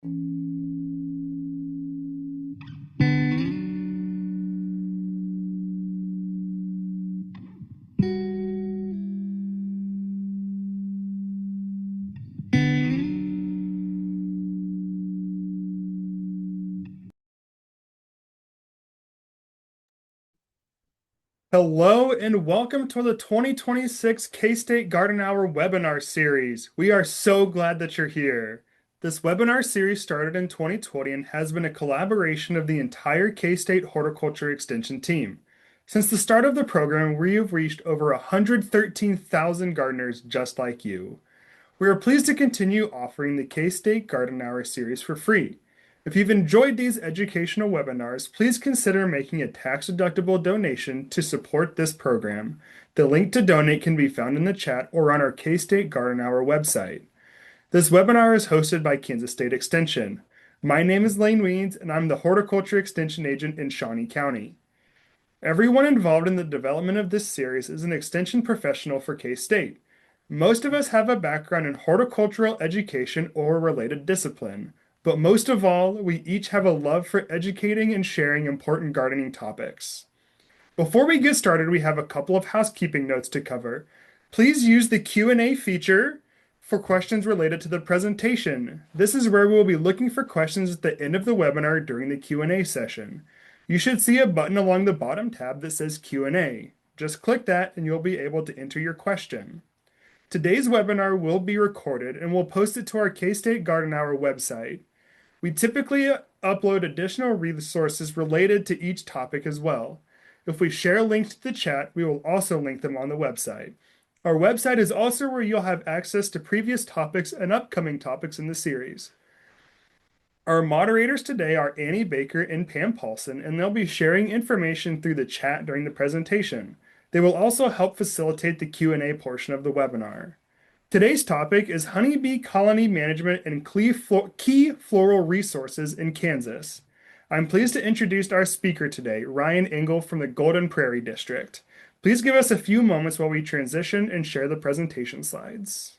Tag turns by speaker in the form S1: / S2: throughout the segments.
S1: Hello and welcome to the 2026 K-State Garden Hour webinar series. We are so glad that you're here. This webinar series started in 2020 and has been a collaboration of the entire K-State Horticulture Extension team. Since the start of the program, we have reached over 113,000 gardeners just like you. We are pleased to continue offering the K-State Garden Hour series for free. If you've enjoyed these educational webinars, please consider making a tax-deductible donation to support this program. The link to donate can be found in the chat or on our K-State Garden Hour website. This webinar is hosted by Kansas State Extension. My name is Lane Weens, and I'm the Horticulture Extension Agent in Shawnee County. Everyone involved in the development of this series is an extension professional for K-State. Most of us have a background in horticultural education or related discipline, but most of all, we each have a love for educating and sharing important gardening topics. Before we get started, we have a couple of housekeeping notes to cover. Please use the Q&A feature for questions related to the presentation. This is where we will be looking for questions at the end of the webinar during the Q&A session. You should see a button along the bottom tab that says Q&A. Just click that and you'll be able to enter your question. Today's webinar will be recorded and we'll post it to our K-State Garden Hour website. We typically upload additional resources related to each topic as well. If we share links to the chat, we will also link them on the website. Our website is also where you'll have access to previous topics and upcoming topics in the series. Our moderators today are Annie Baker and Pam Paulson, and they'll be sharing information through the chat during the presentation. They will also help facilitate the Q&A portion of the webinar. Today's topic is honeybee colony management and key floral resources in Kansas. I'm pleased to introduce our speaker today, Ryan Engel from the Golden Prairie District. Please give us a few moments while we transition and share the presentation slides.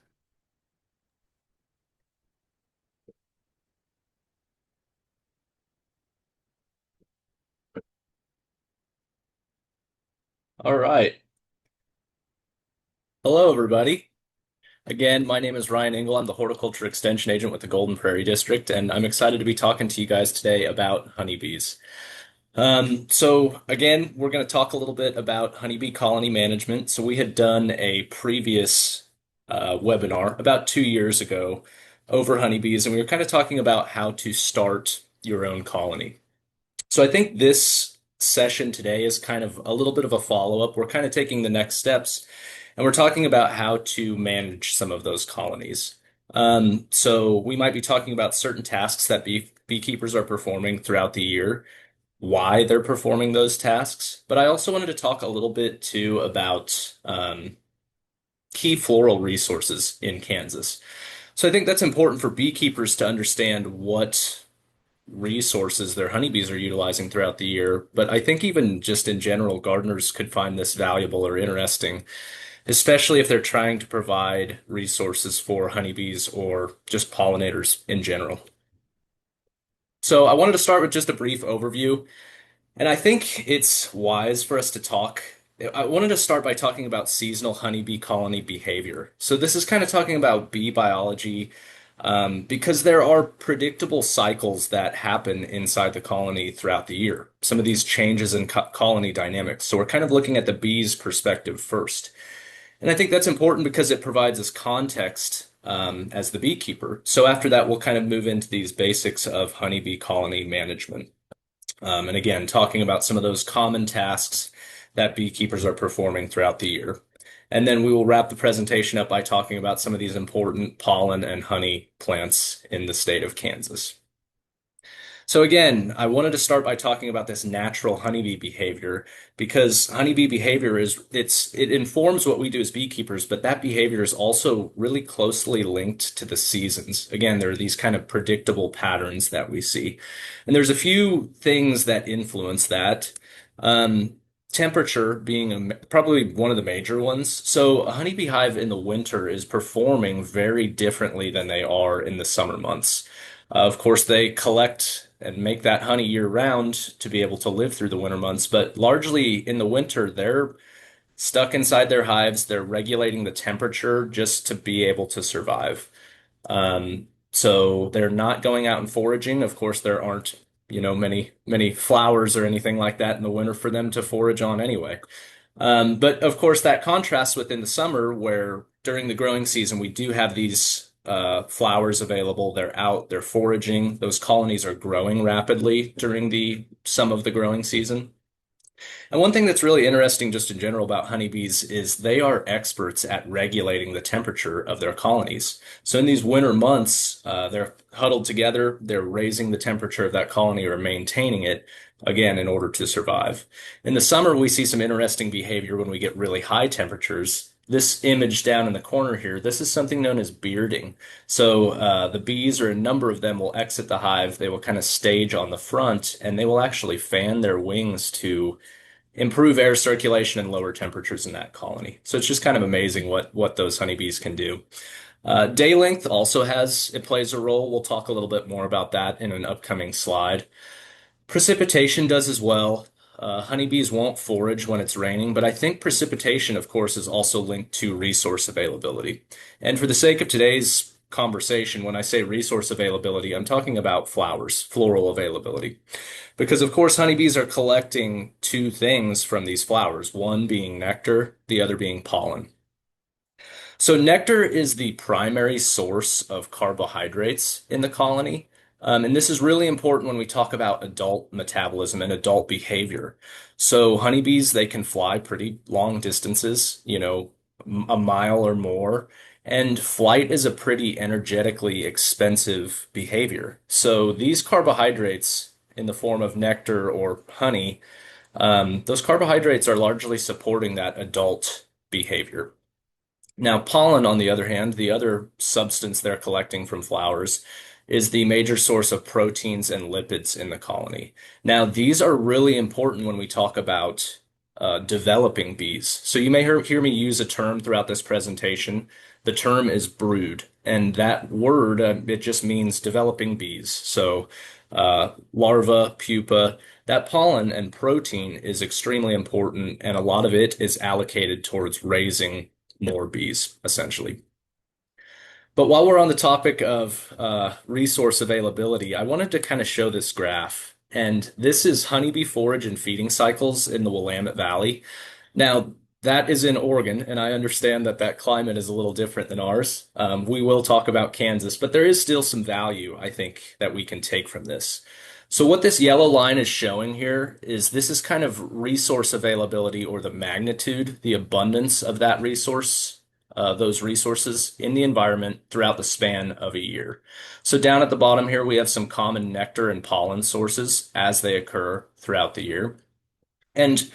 S2: All right. Hello, everybody. Again, my name is Ryan Engel. I'm the Horticulture Extension Agent with the Golden Prairie District, and I'm excited to be talking to you guys today about honeybees. Again, we're going to talk a little bit about honeybee colony management. So we had done a previous webinar about 2 years ago over honeybees, and we were kind of talking about how to start your own colony. So I think this session today is kind of a little bit of a follow-up. We're kind of taking the next steps, and we're talking about how to manage some of those colonies. So we might be talking about certain tasks that beekeepers are performing throughout the year, why they're performing those tasks. But I also wanted to talk a little bit too about key floral resources in Kansas. So I think that's important for beekeepers to understand what resources their honeybees are utilizing throughout the year. But I think even just in general, gardeners could find this valuable or interesting, especially if they're trying to provide resources for honeybees or just pollinators in general. So I wanted to start with just a brief overview, and I think it's wise for us to talk. I wanted to start by talking about seasonal honeybee colony behavior. So this is kind of talking about bee biology, because there are predictable cycles that happen inside the colony throughout the year. Some of these changes in colony dynamics. So we're kind of looking at the bee's perspective first. And I think that's important because it provides us context as the beekeeper. So after that, we'll kind of move into these basics of honeybee colony management. And again, talking about some of those common tasks that beekeepers are performing throughout the year. And then we will wrap the presentation up by talking about some of these important pollen and honey plants in the state of Kansas. So again, I wanted to start by talking about this natural honeybee behavior because honeybee behavior it informs what we do as beekeepers, but that behavior is also really closely linked to the seasons. Again, there are these kind of predictable patterns that we see. And there's a few things that influence that. Temperature being probably one of the major ones. So a honeybee hive in the winter is performing very differently than they are in the summer months. Of course, they collect and make that honey year round to be able to live through the winter months, but largely in the winter, they're stuck inside their hives. They're regulating the temperature just to be able to survive. So they're not going out and foraging. Of course, there aren't, many flowers or anything like that in the winter for them to forage on anyway. But of course, that contrasts within the summer, where during the growing season, we do have these flowers available. They're out, they're foraging. Those colonies are growing rapidly during the some of the growing season. And one thing that's really interesting just in general about honeybees is they are experts at regulating the temperature of their colonies. So in these winter months, they're huddled together, they're raising the temperature of that colony or maintaining it, again, in order to survive. In the summer, we see some interesting behavior when we get really high temperatures. This image down in the corner here, this is something known as bearding. So the bees, or a number of them, will exit the hive. They will kind of stage on the front, and they will actually fan their wings to improve air circulation and lower temperatures in that colony. So it's just kind of amazing what those honeybees can do. Day length also it plays a role. We'll talk a little bit more about that in an upcoming slide. Precipitation does as well. Honeybees won't forage when it's raining, but I think precipitation, of course, is also linked to resource availability. And for the sake of today's conversation, when I say resource availability, I'm talking about flowers, floral availability. Because, of course, honeybees are collecting two things from these flowers, one being nectar, the other being pollen. So nectar is the primary source of carbohydrates in the colony. And this is really important when we talk about adult metabolism and adult behavior. So honeybees, they can fly pretty long distances, a mile or more. And flight is a pretty energetically expensive behavior. So these carbohydrates in the form of nectar or honey, those carbohydrates are largely supporting that adult behavior. Now, pollen, on the other hand, the other substance they're collecting from flowers, is the major source of proteins and lipids in the colony. Now, these are really important when we talk about developing bees. So you may hear me use a term throughout this presentation. The term is brood, and that word, it just means developing bees. So larva, pupa, that pollen and protein is extremely important, and a lot of it is allocated towards raising more bees, essentially. But while we're on the topic of resource availability, I wanted to kind of show this graph. And this is honeybee forage and feeding cycles in the Willamette Valley. Now, that is in Oregon, and I understand that that climate is a little different than ours. We will talk about Kansas, but there is still some value, I think, that we can take from this. So what this yellow line is showing here is this is kind of resource availability, or the magnitude, the abundance of that resource, those resources in the environment throughout the span of a year. So down at the bottom here, we have some common nectar and pollen sources as they occur throughout the year. And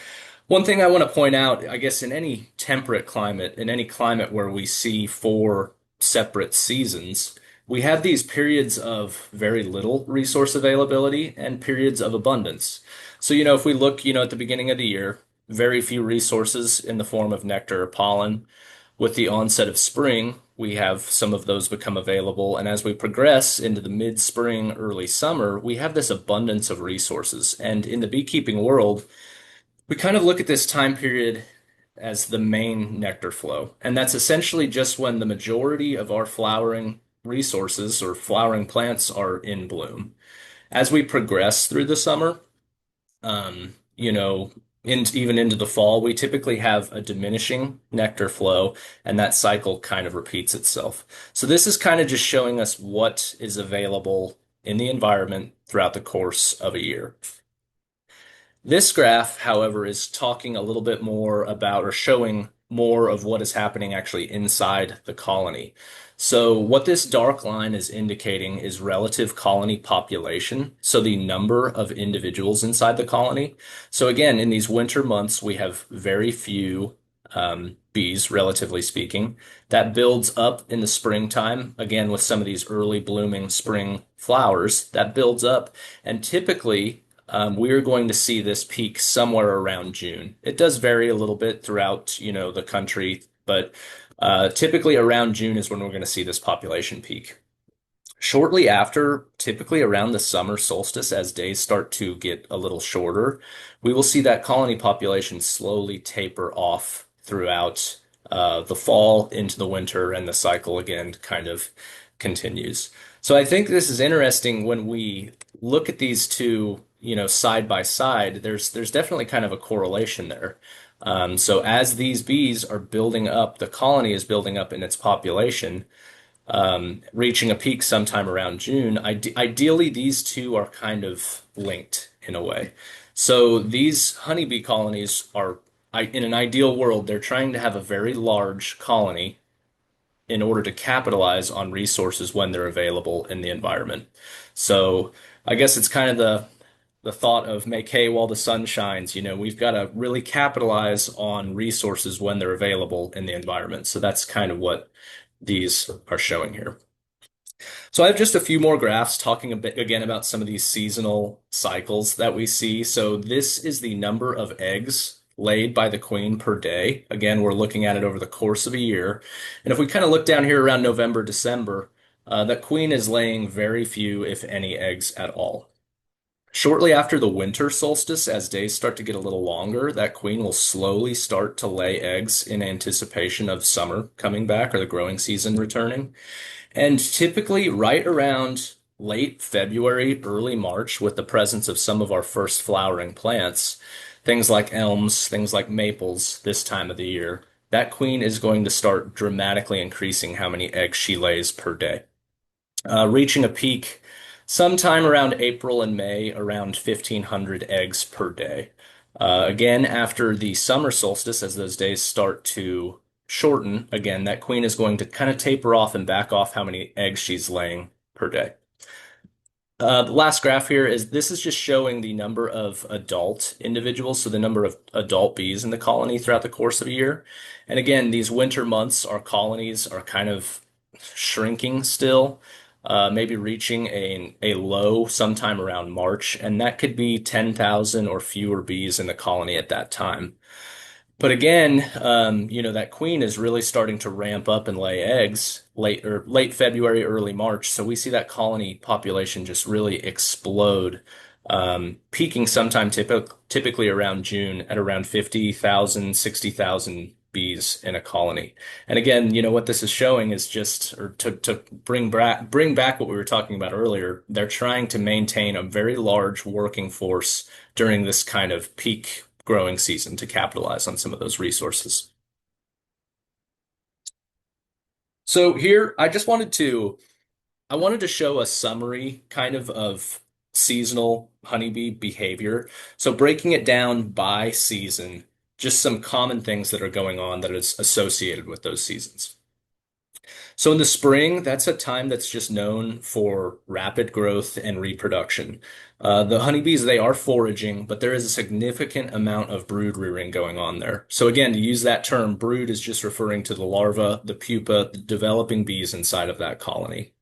S2: one thing I want to point out, I guess in any temperate climate, in any climate where we see four separate seasons, we have these periods of very little resource availability and periods of abundance. So, if we look, at the beginning of the year, very few resources in the form of nectar or pollen. With the onset of spring, we have some of those become available. And as we progress into the mid-spring, early summer, we have this abundance of resources. And in the beekeeping world, we kind of look at this time period as the main nectar flow. And that's essentially just when the majority of our flowering resources or flowering plants are in bloom. As we progress through the summer, even into the fall, we typically have a diminishing nectar flow, and that cycle kind of repeats itself. So this is kind of just showing us what is available in the environment throughout the course of a year. This graph, however, is talking a little bit more about, or showing more of what is happening actually inside the colony. So what this dark line is indicating is relative colony population, so the number of individuals inside the colony. So again, in these winter months, we have very few bees, relatively speaking. That builds up in the springtime, again, with some of these early blooming spring flowers, that builds up, and typically we're going to see this peak somewhere around June. It does vary a little bit throughout, the country, but typically around June is when we're going to see this population peak. Shortly after, typically around the summer solstice, as days start to get a little shorter, we will see that colony population slowly taper off throughout the fall into the winter, and the cycle again kind of continues. So I think this is interesting when we look at these two, side by side. There's definitely kind of a correlation there. So as these bees are building up, the colony is building up in its population, reaching a peak sometime around June. Ideally, these two are kind of linked in a way. So these honeybee colonies are, in an ideal world, they're trying to have a very large colony in order to capitalize on resources when they're available in the environment. So I guess it's kind of the thought of make hay while the sun shines. We've got to really capitalize on resources when they're available in the environment. So that's kind of what these are showing here. So I have just a few more graphs talking a bit again about some of these seasonal cycles that we see. So this is the number of eggs laid by the queen per day. Again, we're looking at it over the course of a year. And if we kind of look down here around November, December, that queen is laying very few, if any, eggs at all. Shortly after the winter solstice, as days start to get a little longer, that queen will slowly start to lay eggs in anticipation of summer coming back or the growing season returning. And typically, right around late February, early March, with the presence of some of our first flowering plants, things like elms, things like maples, this time of the year, that queen is going to start dramatically increasing how many eggs she lays per day, reaching a peak sometime around April and May, around 1,500 eggs per day. Again, after the summer solstice, as those days start to shorten, again, that queen is going to kind of taper off and back off how many eggs she's laying per day. The last graph here is this is just showing the number of adult individuals, so the number of adult bees in the colony throughout the course of a year. And again, these winter months, our colonies are kind of shrinking still, maybe reaching a low sometime around March, and that could be 10,000 or fewer bees in the colony at that time. But again, that queen is really starting to ramp up and lay eggs late February, early March. So we see that colony population just really explode, peaking sometime typically around June at around 50,000, 60,000 bees in a colony. And again, what this is showing is just, or to bring back what we were talking about earlier, they're trying to maintain a very large working force during this kind of peak growing season to capitalize on some of those resources. So here, I wanted to show a summary kind of seasonal honeybee behavior. So breaking it down by season, just some common things that are going on that is associated with those seasons. So in the spring, that's a time that's just known for rapid growth and reproduction. The honeybees, they are foraging, but there is a significant amount of brood rearing going on there. So again, to use that term, brood is just referring to the larva, the pupa, the developing bees inside of that colony.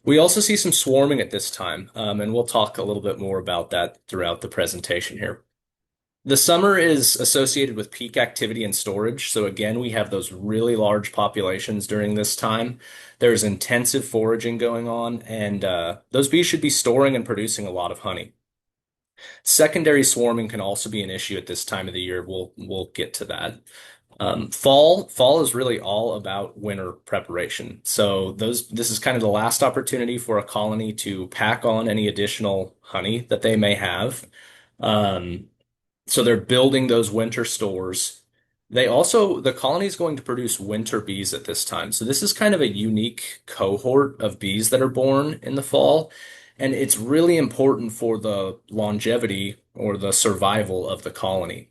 S2: We also see some swarming at this time, and we'll talk a little bit more about that throughout the presentation here. The summer is associated with peak activity and storage. So again, we have those really large populations during this time. There's intensive foraging going on, and those bees should be storing and producing a lot of honey. Secondary swarming can also be an issue at this time of the year. We'll get to that. Fall is really all about winter preparation. So this is kind of the last opportunity for a colony to pack on any additional honey that they may have. Um, so they're building those winter stores. The colony is going to produce winter bees at this time. So this is kind of a unique cohort of bees that are born in the fall. And it's really important for the longevity or the survival of the colony.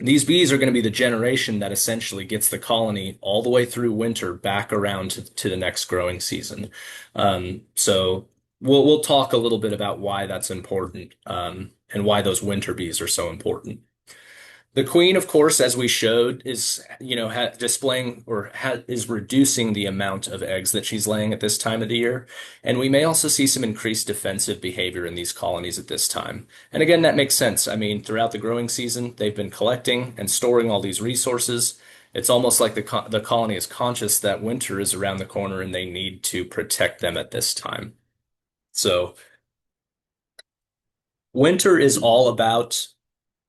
S2: These bees are going to be the generation that essentially gets the colony all the way through winter back around to the next growing season. So we'll talk a little bit about why that's important, and why those winter bees are so important. The queen, of course, as we showed, is, displaying or is reducing the amount of eggs that she's laying at this time of the year. And we may also see some increased defensive behavior in these colonies at this time. And again, that makes sense. I mean, throughout the growing season, they've been collecting and storing all these resources. It's almost like the colony is conscious that winter is around the corner and they need to protect them at this time. So winter is all about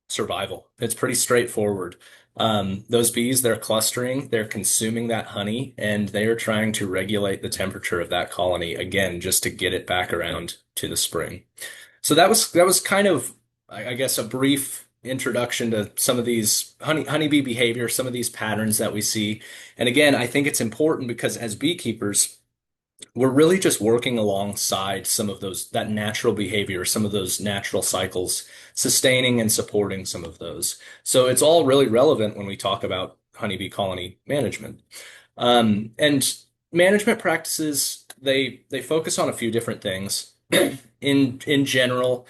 S2: survival. It's pretty straightforward. Those bees, they're clustering, they're consuming that honey, and they are trying to regulate the temperature of that colony again, just to get it back around to the spring. So that was kind of, I guess, a brief introduction to some of these honeybee behavior, some of these patterns that we see. And again, I think it's important because as beekeepers, we're really just working alongside some of those, that natural behavior, some of those natural cycles, sustaining and supporting some of those. So it's all really relevant when we talk about honeybee colony management. And management practices, they focus on a few different things. In general,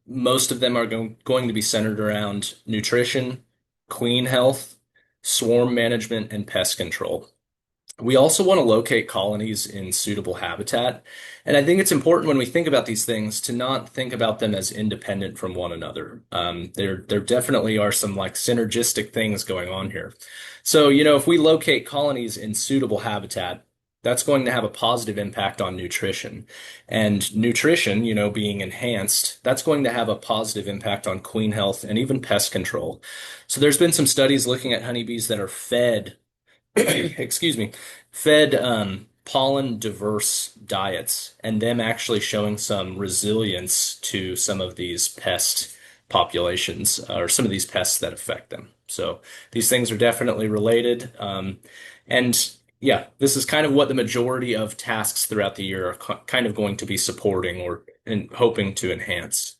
S2: most of them are going to be centered around nutrition, queen health, swarm management, and pest control. We also want to locate colonies in suitable habitat. And I think it's important when we think about these things to not think about them as independent from one another. There definitely are some like synergistic things going on here. So, if we locate colonies in suitable habitat, that's going to have a positive impact on nutrition. And nutrition, being enhanced, that's going to have a positive impact on queen health and even pest control. So there's been some studies looking at honeybees that are fed excuse me, fed pollen diverse diets and them actually showing some resilience to some of these pest populations or some of these pests that affect them. So these things are definitely related. And yeah, this is kind of what the majority of tasks throughout the year are kind of going to be supporting or hoping to enhance.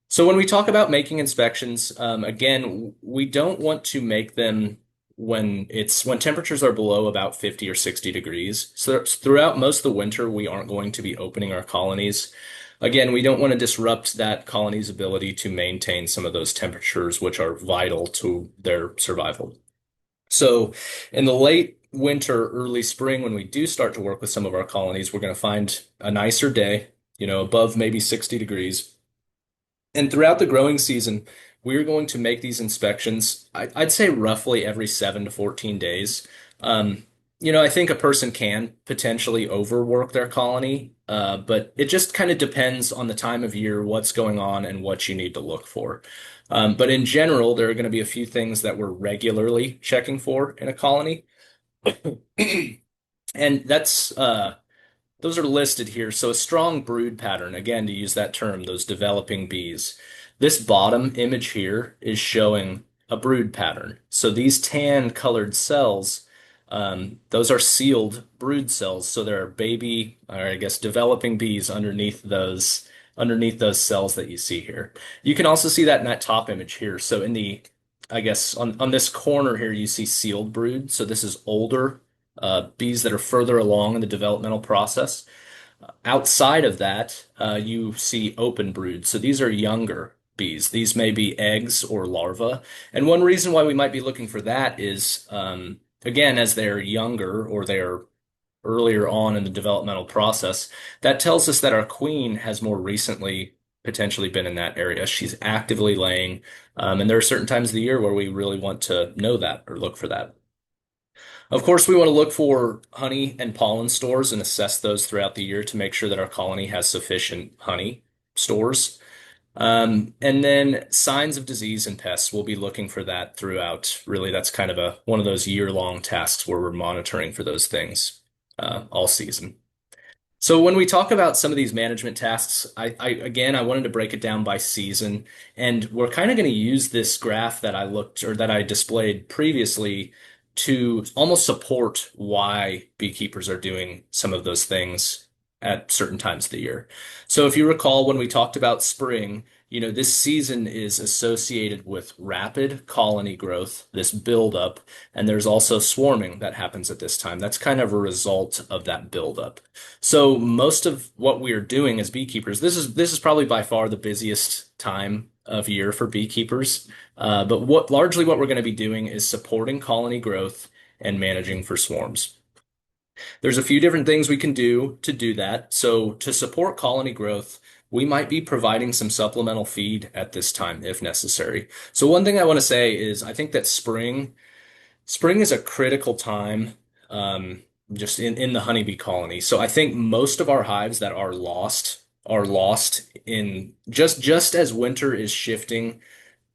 S2: So when we talk about making inspections, again, we don't want to make them when temperatures are below about 50 or 60 degrees. So throughout most of the winter, we aren't going to be opening our colonies. Again, we don't want to disrupt that colony's ability to maintain some of those temperatures, which are vital to their survival. So in the late winter, early spring, when we do start to work with some of our colonies, we're going to find a nicer day, above maybe 60 degrees. And throughout the growing season, we're going to make these inspections, I'd say roughly every 7 to 14 days. Um, I think a person can potentially overwork their colony, but it just kind of depends on the time of year, what's going on, and what you need to look for. But in general, there are going to be a few things that we're regularly checking for in a colony. And those are listed here. So a strong brood pattern, again, to use that term, those developing bees. This bottom image here is showing a brood pattern. So these tan colored cells, those are sealed brood cells. So there are baby, or I guess developing bees underneath those cells that you see here. You can also see that in that top image here. So I guess on this corner here, you see sealed brood. So this is older bees that are further along in the developmental process. Outside of that, you see open brood. So these are younger bees. These may be eggs or larvae. And one reason why we might be looking for that is, again, as they're younger or they're earlier on in the developmental process, that tells us that our queen has more recently potentially been in that area. She's actively laying. And there are certain times of the year where we really want to know that or look for that. Of course, we want to look for honey and pollen stores and assess those throughout the year to make sure that our colony has sufficient honey stores. And then signs of disease and pests, we'll be looking for that throughout. Really, that's kind of one of those year-long tasks where we're monitoring for those things all season. So when we talk about some of these management tasks, I wanted to break it down by season, and we're kind of going to use this graph that I displayed previously to almost support why beekeepers are doing some of those things at certain times of the year. So if you recall when we talked about spring, this season is associated with rapid colony growth, this buildup, and there's also swarming that happens at this time. That's kind of a result of that buildup. So most of what we are doing as beekeepers, this is probably by far the busiest time of year for beekeepers. But largely what we're going to be doing is supporting colony growth and managing for swarms. There's a few different things we can do to do that. So to support colony growth, we might be providing some supplemental feed at this time if necessary. So one thing I want to say is I think that spring Spring is a critical time, um, just in the honeybee colony. So I think most of our hives that are lost in just as winter is shifting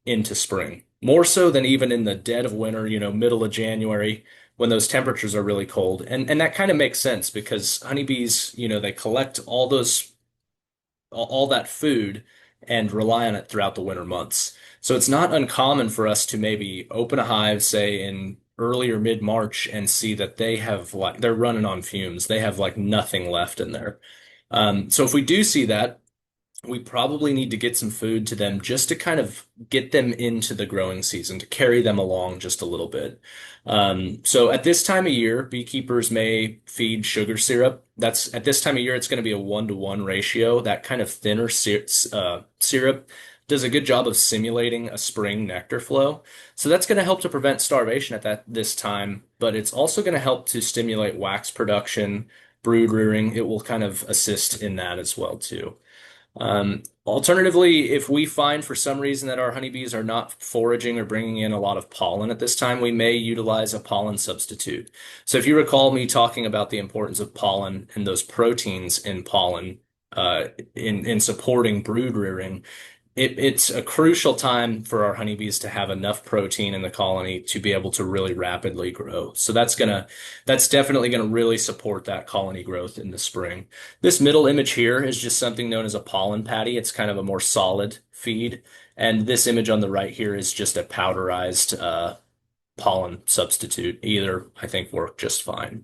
S2: into spring. More so than even in the dead of winter, middle of January when those temperatures are really cold. And that kind of makes sense because honeybees, they collect all that food and rely on it throughout the winter months. So it's not uncommon for us to maybe open a hive, say in early or mid-March, and see that they're running on fumes. They have like nothing left in there. So if we do see that, we probably need to get some food to them just to kind of get them into the growing season, to carry them along just a little bit. So at this time of year, beekeepers may feed sugar syrup. That's at this time of year, it's going to be a 1-to-1 ratio. That kind of thinner syrup does a good job of simulating a spring nectar flow. So that's going to help to prevent starvation at this time, but it's also going to help to stimulate wax production, brood rearing. It will kind of assist in that as well too. Alternatively, if we find for some reason that our honeybees are not foraging or bringing in a lot of pollen at this time, we may utilize a pollen substitute. So if you recall me talking about the importance of pollen and those proteins in pollen, in supporting brood rearing, it's a crucial time for our honeybees to have enough protein in the colony to be able to really rapidly grow. So that's definitely gonna really support that colony growth in the spring. This middle image here is just something known as a pollen patty. It's kind of a more solid feed. And this image on the right here is just a powderized pollen substitute. Either I think work just fine.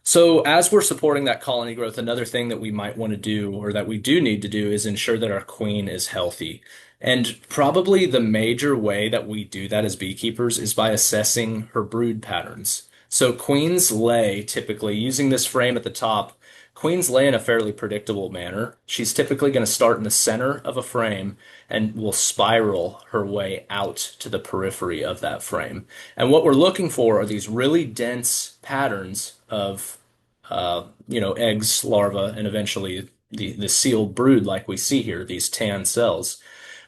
S2: So, as we're supporting that colony growth, another thing that we might want to do, or that we do need to do, is ensure that our queen is healthy. And probably the major way that we do that as beekeepers is by assessing her brood patterns. So, queens lay typically, using this frame at the top, queens lay in a fairly predictable manner. She's typically going to start in the center of a frame and will spiral her way out to the periphery of that frame. And what we're looking for are these really dense patterns of, eggs, larvae, and eventually the sealed brood like we see here, these tan cells.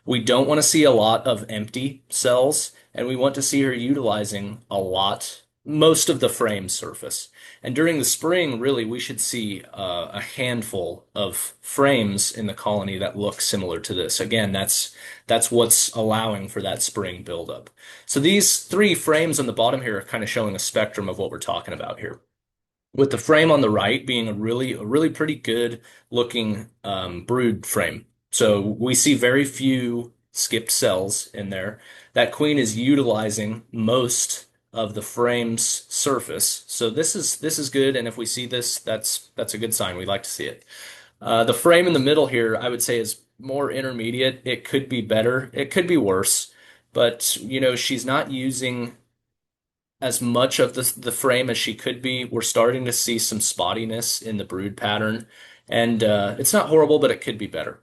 S2: We don't want to see a lot of empty cells, and we want to see her utilizing most of the frame surface. And during the spring, really, we should see a handful of frames in the colony that look similar to this. Again, that's what's allowing for that spring buildup. So these three frames on the bottom here are kind of showing a spectrum of what we're talking about here, with the frame on the right being a really pretty good looking brood frame. So we see very few skipped cells in there. That queen is utilizing most of the frame's surface. So this is good, and if we see this, that's a good sign. We like to see it. The frame in the middle here, I would say, is more intermediate. It could be better. It could be worse. But, she's not using as much of the frame as she could be. We're starting to see some spottiness in the brood pattern, and it's not horrible, but it could be better.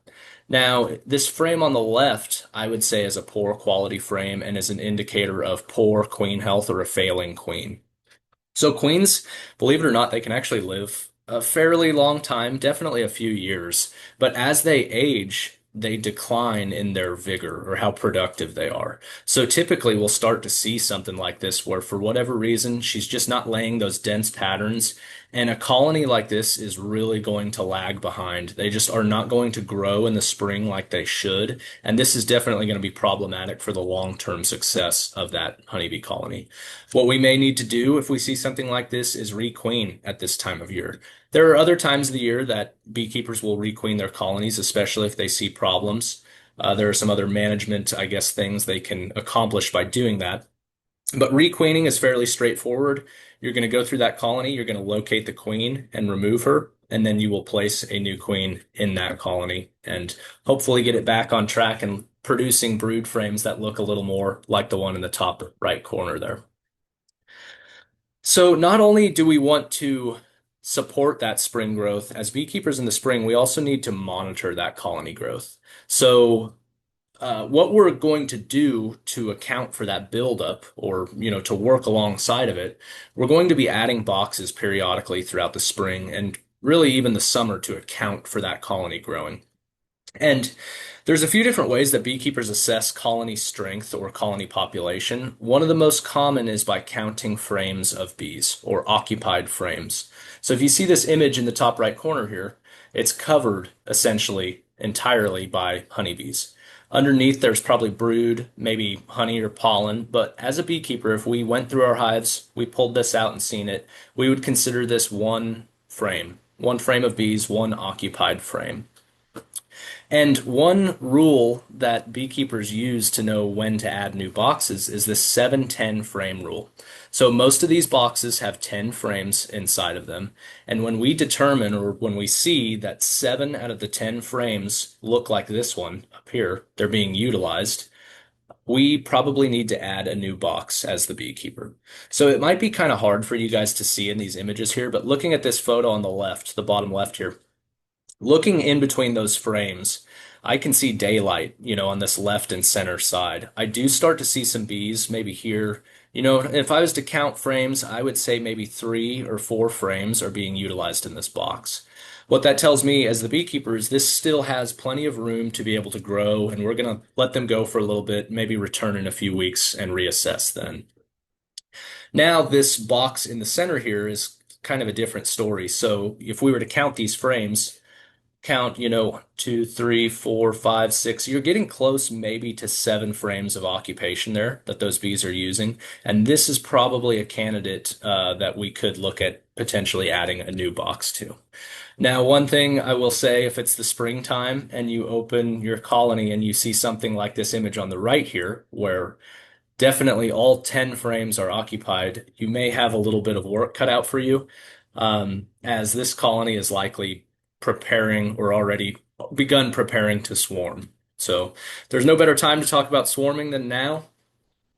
S2: Now, this frame on the left, I would say, is a poor quality frame and is an indicator of poor queen health or a failing queen. So queens, believe it or not, they can actually live a fairly long time, definitely a few years. But as they age, they decline in their vigor or how productive they are. So typically we'll start to see something like this where for whatever reason, she's just not laying those dense patterns. And a colony like this is really going to lag behind. They just are not going to grow in the spring like they should. And this is definitely going to be problematic for the long-term success of that honeybee colony. What we may need to do if we see something like this is requeen at this time of year. There are other times of the year that beekeepers will requeen their colonies, especially if they see problems. There are some other management, I guess, things they can accomplish by doing that. But requeening is fairly straightforward. You're going to go through that colony, you're going to locate the queen and remove her, and then you will place a new queen in that colony and hopefully get it back on track and producing brood frames that look a little more like the one in the top right corner there. So not only do we want to support that spring growth as beekeepers in the spring, we also need to monitor that colony growth. So what we're going to do to account for that buildup or, to work alongside of it, we're going to be adding boxes periodically throughout the spring and really even the summer to account for that colony growing. And there's a few different ways that beekeepers assess colony strength or colony population. One of the most common is by counting frames of bees or occupied frames. So if you see this image in the top right corner here, it's covered essentially entirely by honeybees. Underneath, there's probably brood, maybe honey or pollen. But as a beekeeper, if we went through our hives, we pulled this out and seen it, we would consider this one frame of bees, one occupied frame. And one rule that beekeepers use to know when to add new boxes is the 7-10 frame rule. So most of these boxes have 10 frames inside of them. And when we determine or when we see that 7 out of the 10 frames look like this one up here, they're being utilized, we probably need to add a new box as the beekeeper. So it might be kind of hard for you guys to see in these images here, but looking at this photo on the left, the bottom left here, looking in between those frames, I can see daylight, on this left and center side. I do start to see some bees, maybe here. If I was to count frames, I would say maybe 3 or 4 frames are being utilized in this box. What that tells me as the beekeeper is this still has plenty of room to be able to grow, and we're going to let them go for a little bit, maybe return in a few weeks and reassess then. Now, this box in the center here is kind of a different story. So if we were to count these frames, count, 2, 3, 4, 5, 6. You're getting close maybe to 7 frames of occupation there that those bees are using. And this is probably a candidate that we could look at potentially adding a new box to. Now, one thing I will say, if it's the springtime and you open your colony and you see something like this image on the right here, where definitely all 10 frames are occupied, you may have a little bit of work cut out for you, as this colony is likely preparing or already begun preparing to swarm. So there's no better time to talk about swarming than now.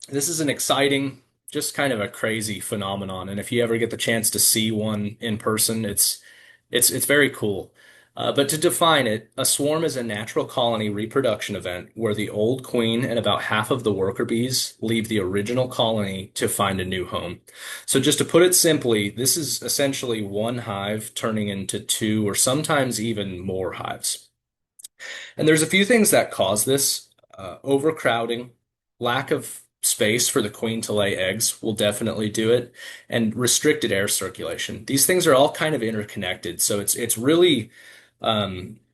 S2: This is an exciting, just kind of a crazy phenomenon. And if you ever get the chance to see one in person, it's very cool. But to define it, a swarm is a natural colony reproduction event where the old queen and about half of the worker bees leave the original colony to find a new home. So just to put it simply, this is essentially one hive turning into two or sometimes even more hives. And there's a few things that cause this. Overcrowding, lack of space for the queen to lay eggs will definitely do it, and restricted air circulation. These things are all kind of interconnected. So it's really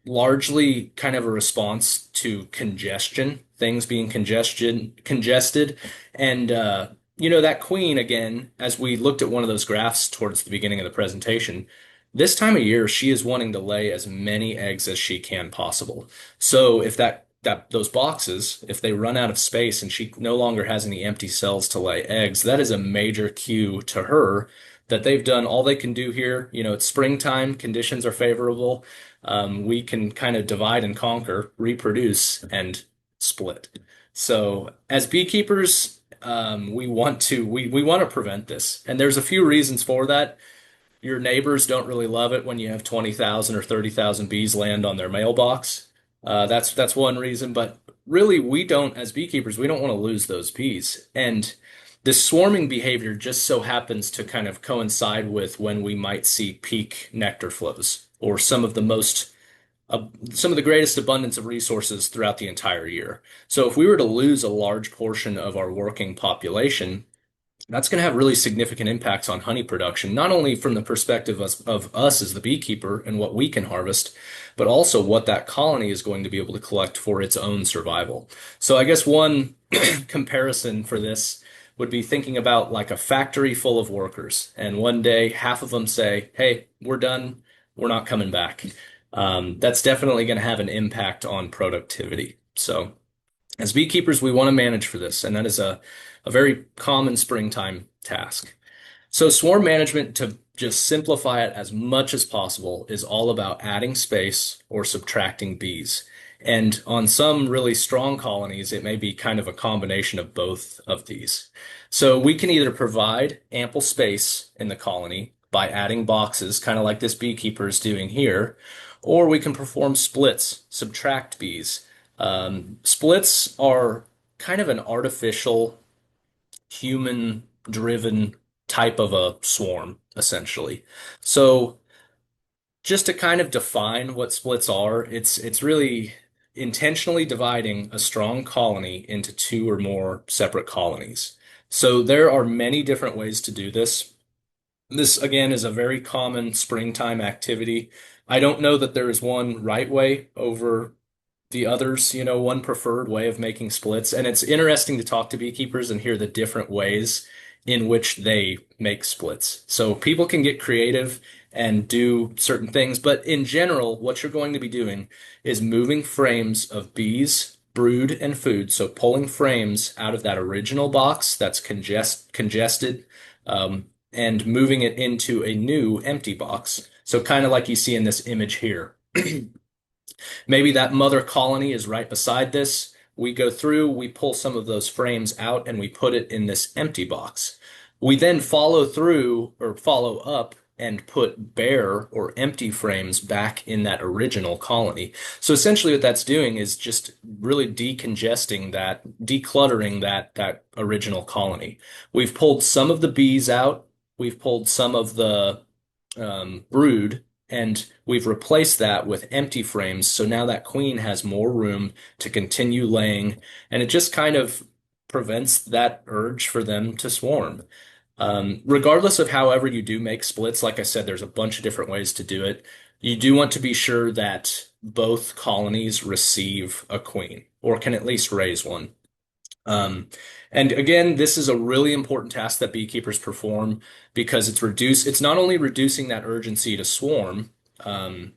S2: largely kind of a response to congestion, things being congested. And, that queen, again, as we looked at one of those graphs towards the beginning of the presentation, this time of year, she is wanting to lay as many eggs as she can possible. So if those boxes, if they run out of space and she no longer has any empty cells to lay eggs, that is a major cue to her that they've done all they can do here. It's springtime, conditions are favorable. We can kind of divide and conquer, reproduce, and split. So as beekeepers, we want to prevent this, and there's a few reasons for that. Your neighbors don't really love it when you have 20,000 or 30,000 bees land on their mailbox. That's one reason, but really we don't, as beekeepers, we don't want to lose those bees. And this swarming behavior just so happens to kind of coincide with when we might see peak nectar flows or some of the greatest abundance of resources throughout the entire year. So if we were to lose a large portion of our working population, that's going to have really significant impacts on honey production, not only from the perspective of us as the beekeeper and what we can harvest, but also what that colony is going to be able to collect for its own survival. So I guess one comparison for this would be thinking about like a factory full of workers, and one day half of them say, "Hey, we're done. We're not coming back." That's definitely going to have an impact on productivity. So as beekeepers, we want to manage for this, and that is a very common springtime task. So swarm management, to just simplify it as much as possible, is all about adding space or subtracting bees. And on some really strong colonies, it may be kind of a combination of both of these. So we can either provide ample space in the colony by adding boxes, kind of like this beekeeper is doing here, or we can perform splits, subtract bees. Splits are kind of an artificial, human driven type of a swarm, essentially. So just to kind of define what splits are, it's really intentionally dividing a strong colony into two or more separate colonies. So there are many different ways to do this. This, again, is a very common springtime activity. I don't know that there is one right way over the others, one preferred way of making splits. And it's interesting to talk to beekeepers and hear the different ways in which they make splits. So people can get creative and do certain things, but in general, what you're going to be doing is moving frames of bees, brood, and food. So pulling frames out of that original box that's congested, and moving it into a new empty box. So kind of like you see in this image here. Maybe that mother colony is right beside this. We go through, we pull some of those frames out, and we put it in this empty box. We then follow through or follow up and put bare or empty frames back in that original colony. So essentially what that's doing is just really decongesting that, decluttering that original colony. We've pulled some of the bees out, we've pulled some of the brood, and we've replaced that with empty frames. So now that queen has more room to continue laying, and it just kind of prevents that urge for them to swarm. Regardless of however you do make splits, like I said, there's a bunch of different ways to do it. You do want to be sure that both colonies receive a queen or can at least raise one. Um, and again, this is a really important task that beekeepers perform because it's not only reducing that urgency to swarm, um,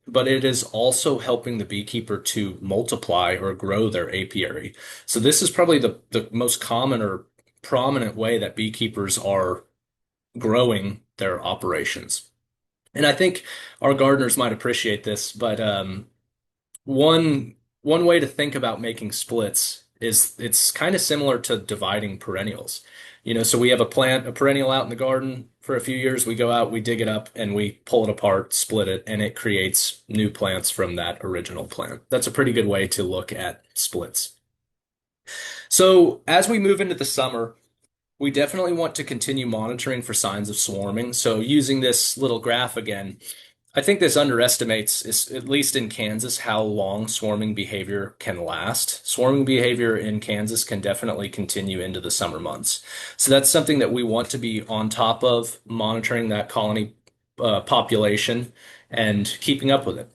S2: but it is also helping the beekeeper to multiply or grow their apiary. So this is probably the most common or prominent way that beekeepers are growing their operations. And I think our gardeners might appreciate this, but one way to think about making splits is it's kind of similar to dividing perennials. So we have a perennial out in the garden for a few years, we go out, we dig it up, and we pull it apart, split it, and it creates new plants from that original plant. That's a pretty good way to look at splits. So as we move into the summer, we definitely want to continue monitoring for signs of swarming. So using this little graph again, I think this underestimates, at least in Kansas, how long swarming behavior can last. Swarming behavior in Kansas can definitely continue into the summer months. So that's something that we want to be on top of, monitoring that colony population and keeping up with it.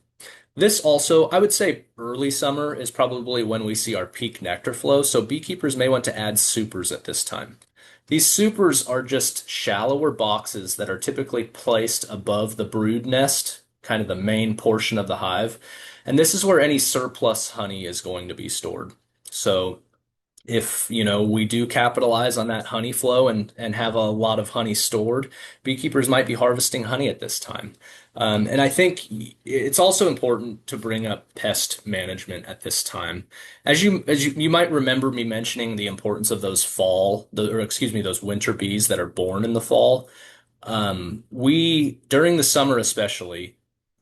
S2: This also, I would say early summer is probably when we see our peak nectar flow, so beekeepers may want to add supers at this time. These supers are just shallower boxes that are typically placed above the brood nest, kind of the main portion of the hive. And this is where any surplus honey is going to be stored. So if, we do capitalize on that honey flow and have a lot of honey stored, beekeepers might be harvesting honey at this time. And I think it's also important to bring up pest management at this time. As you might remember me mentioning the importance of those winter bees that are born in the fall. We, during the summer especially,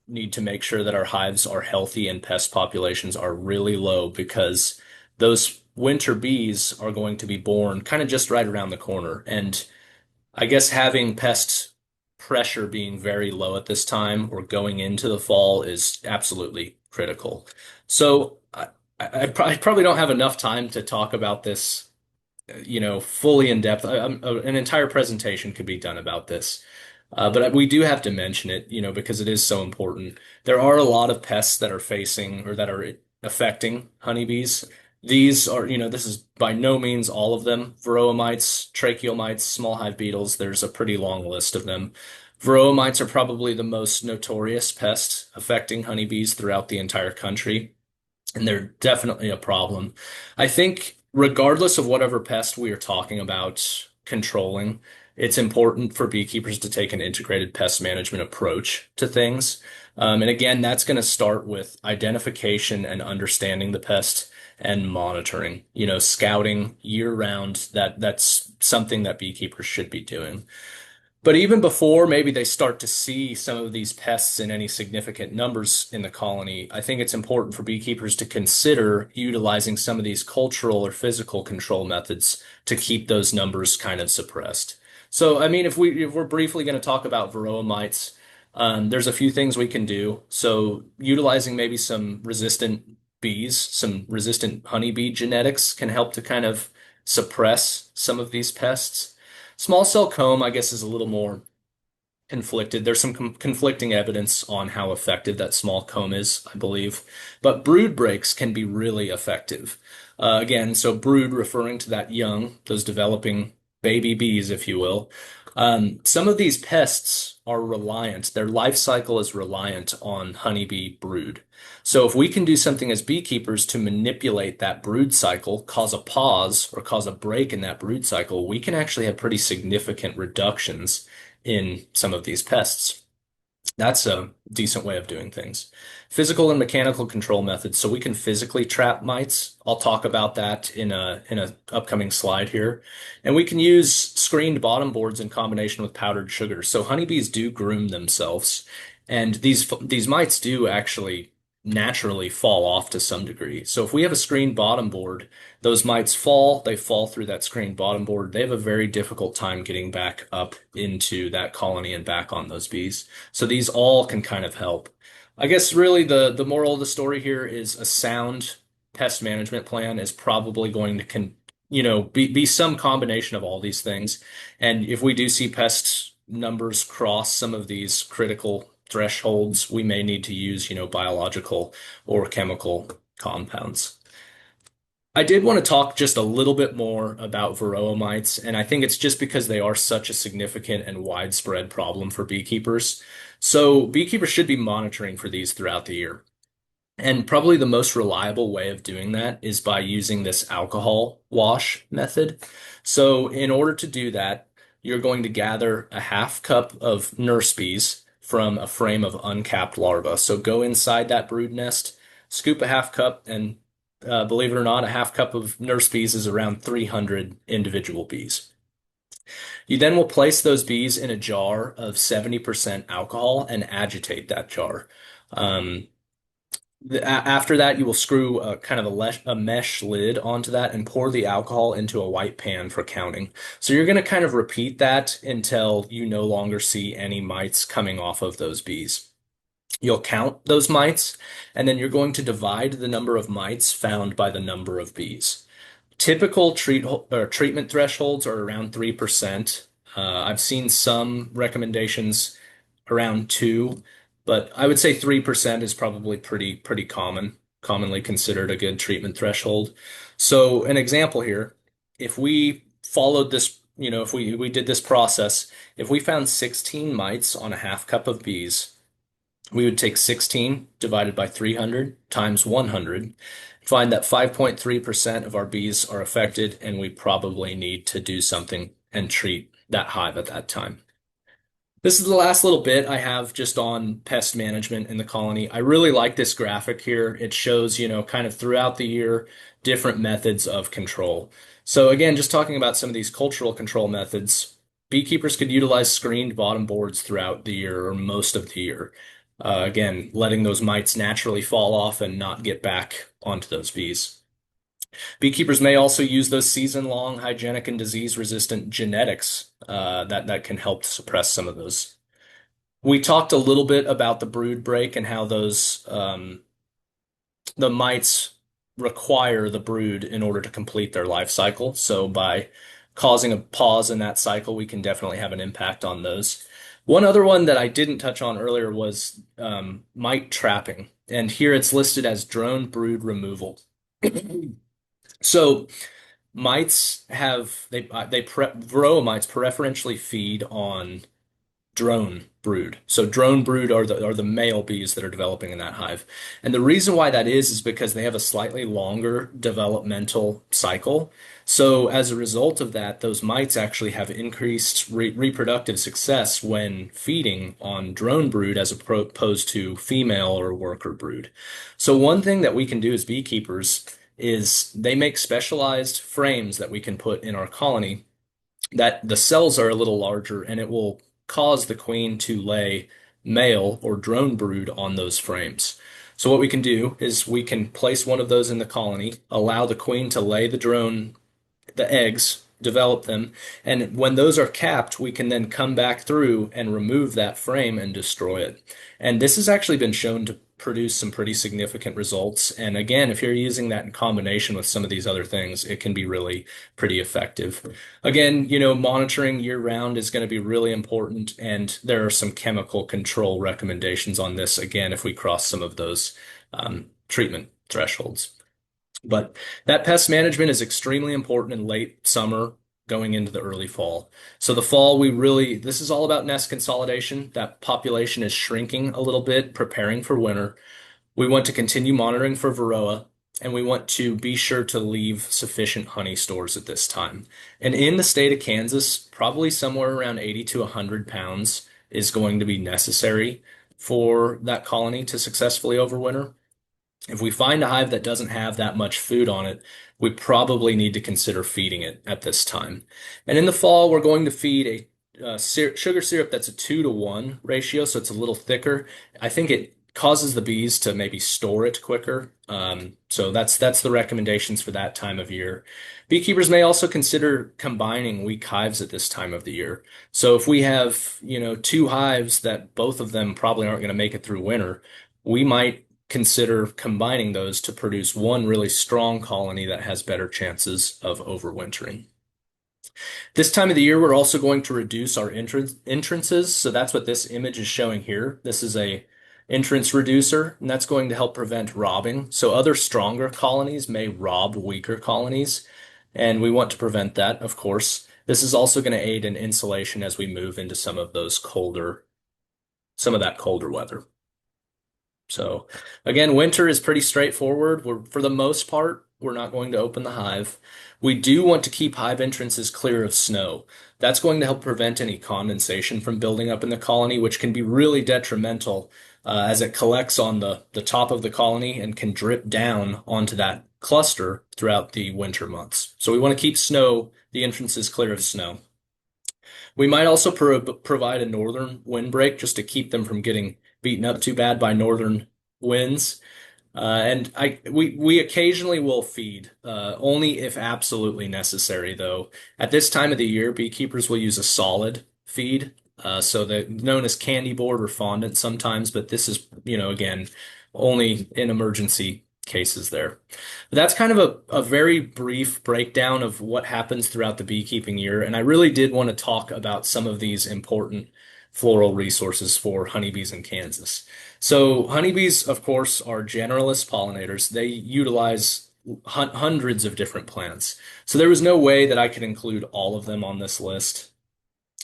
S2: need to make sure that our hives are healthy and pest populations are really low because those winter bees are going to be born kind of just right around the corner. And I guess having pest pressure being very low at this time or going into the fall is absolutely critical. So I probably don't have enough time to talk about this, fully in depth. An entire presentation could be done about this. But we do have to mention it, because it is so important. There are a lot of pests that are facing or that are affecting honeybees. These are, this is by no means all of them. Varroa mites, tracheal mites, small hive beetles, there's a pretty long list of them. Varroa mites are probably the most notorious pest affecting honeybees throughout the entire country, and they're definitely a problem. I think regardless of whatever pest we are talking about controlling, it's important for beekeepers to take an integrated pest management approach to things. And again, that's going to start with identification and understanding the pest and monitoring, scouting year round. That's something that beekeepers should be doing. But even before maybe they start to see some of these pests in any significant numbers in the colony, I think it's important for beekeepers to consider utilizing some of these cultural or physical control methods to keep those numbers kind of suppressed. So, I mean, if we're briefly going to talk about varroa mites, there's a few things we can do. So, utilizing maybe some resistant bees, some resistant honeybee genetics can help to kind of suppress some of these pests. Small cell comb, I guess, is a little more conflicted. There's some conflicting evidence on how effective that small comb is, I believe. But brood breaks can be really effective. Again, so brood referring to that young, those developing baby bees, if you will. Some of these pests are reliant, their life cycle is reliant on honeybee brood. So if we can do something as beekeepers to manipulate that brood cycle, cause a pause or cause a break in that brood cycle, we can actually have pretty significant reductions in some of these pests. That's a decent way of doing things. Physical and mechanical control methods. So we can physically trap mites. I'll talk about that in a upcoming slide here. And we can use screened bottom boards in combination with powdered sugar. So honeybees do groom themselves, and these mites do actually naturally fall off to some degree. So if we have a screened bottom board, those mites fall, they fall through that screened bottom board. They have a very difficult time getting back up into that colony and back on those bees. So these all can kind of help. I guess really the moral of the story here is a sound pest management plan is probably going to be some combination of all these things. And if we do see pest numbers cross some of these critical thresholds, we may need to use, biological or chemical compounds. I did want to talk just a little bit more about varroa mites, and I think it's just because they are such a significant and widespread problem for beekeepers. So beekeepers should be monitoring for these throughout the year. And probably the most reliable way of doing that is by using this alcohol wash method. So in order to do that, you're going to gather a half cup of nurse bees from a frame of uncapped larvae. So go inside that brood nest, scoop a half cup, and believe it or not, a half cup of nurse bees is around 300 individual bees. You then will place those bees in a jar of 70% alcohol and agitate that jar. Um, After that, you will screw a kind of a mesh lid onto that and pour the alcohol into a white pan for counting. So you're going to kind of repeat that until you no longer see any mites coming off of those bees. You'll count those mites, and then you're going to divide the number of mites found by the number of bees. Typical treatment thresholds are around 3%. I've seen some recommendations around 2, but I would say 3% is probably pretty commonly considered a good treatment threshold. So an example here, if we followed this, if we did this process, if we found 16 mites on a half cup of bees, we would take 16 divided by 300 times 100, find that 5.3% of our bees are affected, and we probably need to do something and treat that hive at that time. This is the last little bit I have just on pest management in the colony. I really like this graphic here. It shows, kind of throughout the year, different methods of control. So again, just talking about some of these cultural control methods, beekeepers could utilize screened bottom boards throughout the year or most of the year. Again, letting those mites naturally fall off and not get back onto those bees. Beekeepers may also use those season-long hygienic and disease-resistant genetics that can help suppress some of those. We talked a little bit about the brood break and how the mites require the brood in order to complete their life cycle. So by causing a pause in that cycle, we can definitely have an impact on those. One other one that I didn't touch on earlier was mite trapping, and here it's listed as drone brood removal. So mites have varroa mites preferentially feed on drone brood. So drone brood are the male bees that are developing in that hive. And the reason why that is because they have a slightly longer developmental cycle. So as a result of that, those mites actually have increased reproductive success when feeding on drone brood as opposed to female or worker brood. So one thing that we can do as beekeepers is they make specialized frames that we can put in our colony that the cells are a little larger, and it will cause the queen to lay male or drone brood on those frames. So what we can do is we can place one of those in the colony, allow the queen to lay the eggs, develop them, and when those are capped, we can then come back through and remove that frame and destroy it. And this has actually been shown to produce some pretty significant results. And again, if you're using that in combination with some of these other things, it can be really pretty effective. Again, monitoring year round is going to be really important. And there are some chemical control recommendations on this, again, if we cross some of those treatment thresholds. But that pest management is extremely important in late summer going into the early fall. So the fall, this is all about nest consolidation. That population is shrinking a little bit, preparing for winter. We want to continue monitoring for Varroa, and we want to be sure to leave sufficient honey stores at this time. And in the state of Kansas, probably somewhere around 80 to 100 pounds is going to be necessary for that colony to successfully overwinter. If we find a hive that doesn't have that much food on it, we probably need to consider feeding it at this time. And in the fall, we're going to feed a sugar syrup that's a 2-to-1 ratio, so it's a little thicker. I think it causes the bees to maybe store it quicker. So that's the recommendations for that time of year. Beekeepers may also consider combining weak hives at this time of the year. So if we have, two hives that both of them probably aren't going to make it through winter, we might consider combining those to produce one really strong colony that has better chances of overwintering. This time of the year, we're also going to reduce our entrances. So that's what this image is showing here. This is a entrance reducer, and that's going to help prevent robbing. So other stronger colonies may rob weaker colonies, and we want to prevent that, of course. This is also going to aid in insulation as we move into some of that colder weather. So again, winter is pretty straightforward. For the most part, we're not going to open the hive. We do want to keep hive entrances clear of snow. That's going to help prevent any condensation from building up in the colony, which can be really detrimental as it collects on the top of the colony and can drip down onto that cluster throughout the winter months. So we want to keep the entrances clear of snow. We might also provide a northern windbreak just to keep them from getting beaten up too bad by northern winds. We occasionally will feed, only if absolutely necessary, though. At this time of the year, beekeepers will use a solid feed, so that known as candy board or fondant sometimes, but this is, again, only in emergency cases there. But that's kind of a very brief breakdown of what happens throughout the beekeeping year, and I really did want to talk about some of these important floral resources for honeybees in Kansas. So honeybees, of course, are generalist pollinators. They utilize hundreds of different plants. So there was no way that I could include all of them on this list.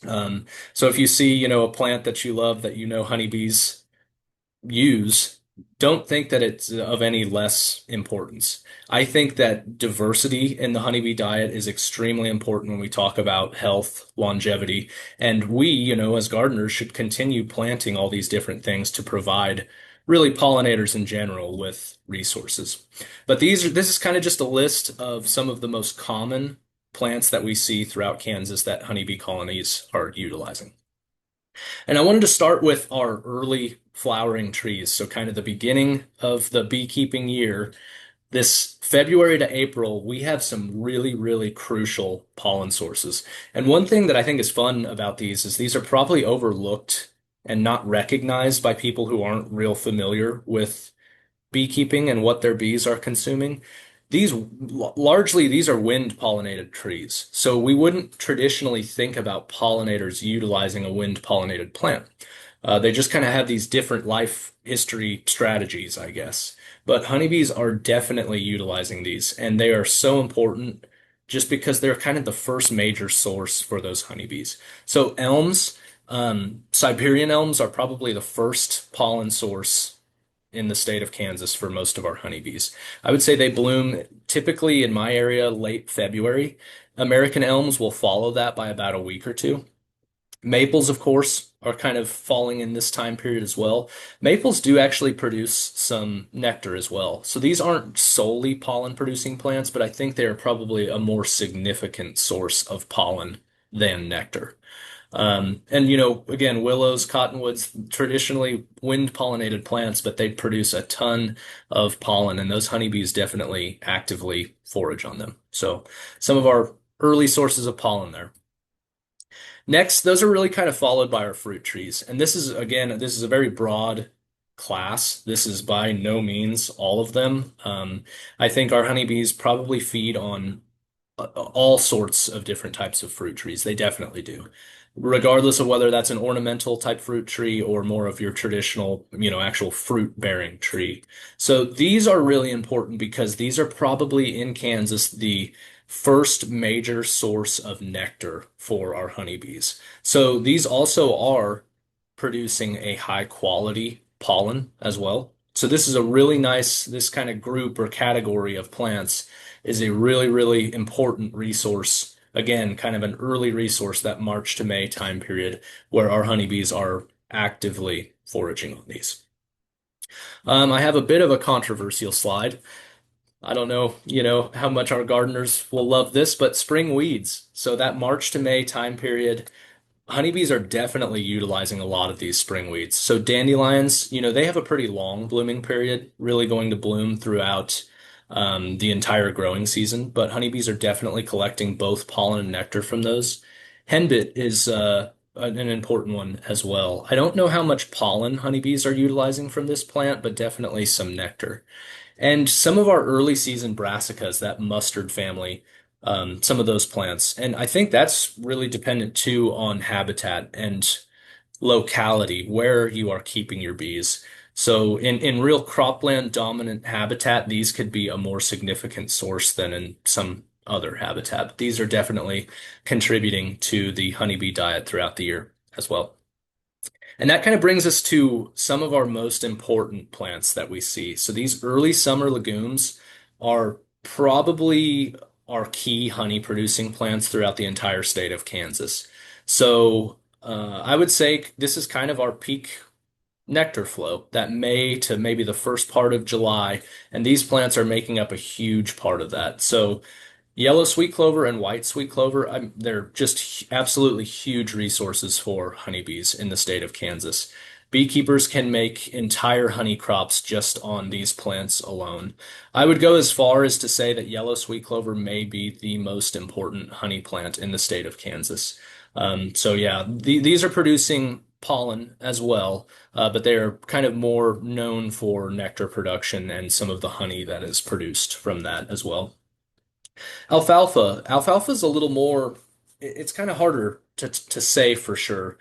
S2: So if you see, a plant that you love that honeybees use, don't think that it's of any less importance. I think that diversity in the honeybee diet is extremely important when we talk about health, longevity, and we, as gardeners should continue planting all these different things to provide really pollinators in general with resources. But this is kind of just a list of some of the most common plants that we see throughout Kansas that honeybee colonies are utilizing. And I wanted to start with our early flowering trees. So kind of the beginning of the beekeeping year, this February to April, we have some really, really crucial pollen sources. And one thing that I think is fun about these is these are probably overlooked and not recognized by people who aren't real familiar with beekeeping and what their bees are consuming. These are wind pollinated trees. So we wouldn't traditionally think about pollinators utilizing a wind pollinated plant. They just kind of have these different life history strategies, I guess. But honeybees are definitely utilizing these, and they are so important just because they're kind of the first major source for those honeybees. So elms, Siberian elms are probably the first pollen source in the state of Kansas for most of our honeybees. I would say they bloom typically in my area late February. American elms will follow that by about a week or two. Maples, of course, are kind of falling in this time period as well. Maples do actually produce some nectar as well. So these aren't solely pollen producing plants, but I think they are probably a more significant source of pollen than nectar. And again, willows, cottonwoods, traditionally wind pollinated plants, but they produce a ton of pollen, and those honeybees definitely actively forage on them. So some of our early sources of pollen there. Next, those are really kind of followed by our fruit trees. And this is a very broad class. This is by no means all of them. I think our honeybees probably feed on all sorts of different types of fruit trees. They definitely do. Regardless of whether that's an ornamental type fruit tree or more of your traditional, actual fruit bearing tree. So these are really important because these are probably in Kansas the first major source of nectar for our honeybees. So these also are producing a high quality pollen as well. So this is a really nice, this kind of group or category of plants is a really, really important resource. Again, kind of an early resource, that March to May time period where our honeybees are actively foraging on these. I have a bit of a controversial slide. I don't know, how much our gardeners will love this, but spring weeds. So that March to May time period, honeybees are definitely utilizing a lot of these spring weeds. So dandelions, they have a pretty long blooming period, really going to bloom throughout the entire growing season. But honeybees are definitely collecting both pollen and nectar from those. Henbit is an important one as well. I don't know how much pollen honeybees are utilizing from this plant, but definitely some nectar. And some of our early season brassicas, that mustard family, some of those plants. And I think that's really dependent too on habitat and locality, where you are keeping your bees. So in real cropland dominant habitat, these could be a more significant source than in some other habitat. These are definitely contributing to the honeybee diet throughout the year as well. And that kind of brings us to some of our most important plants that we see. So these early summer legumes are probably our key honey producing plants throughout the entire state of Kansas. So I would say this is kind of our peak nectar flow, that May to maybe the first part of July, and these plants are making up a huge part of that. So yellow sweet clover and white sweet clover, they're just absolutely huge resources for honeybees in the state of Kansas. Beekeepers can make entire honey crops just on these plants alone. I would go as far as to say that yellow sweet clover may be the most important honey plant in the state of Kansas. So yeah, these are producing pollen as well, but they are kind of more known for nectar production and some of the honey that is produced from that as well. Alfalfa is a little more, it's kind of harder to say for sure.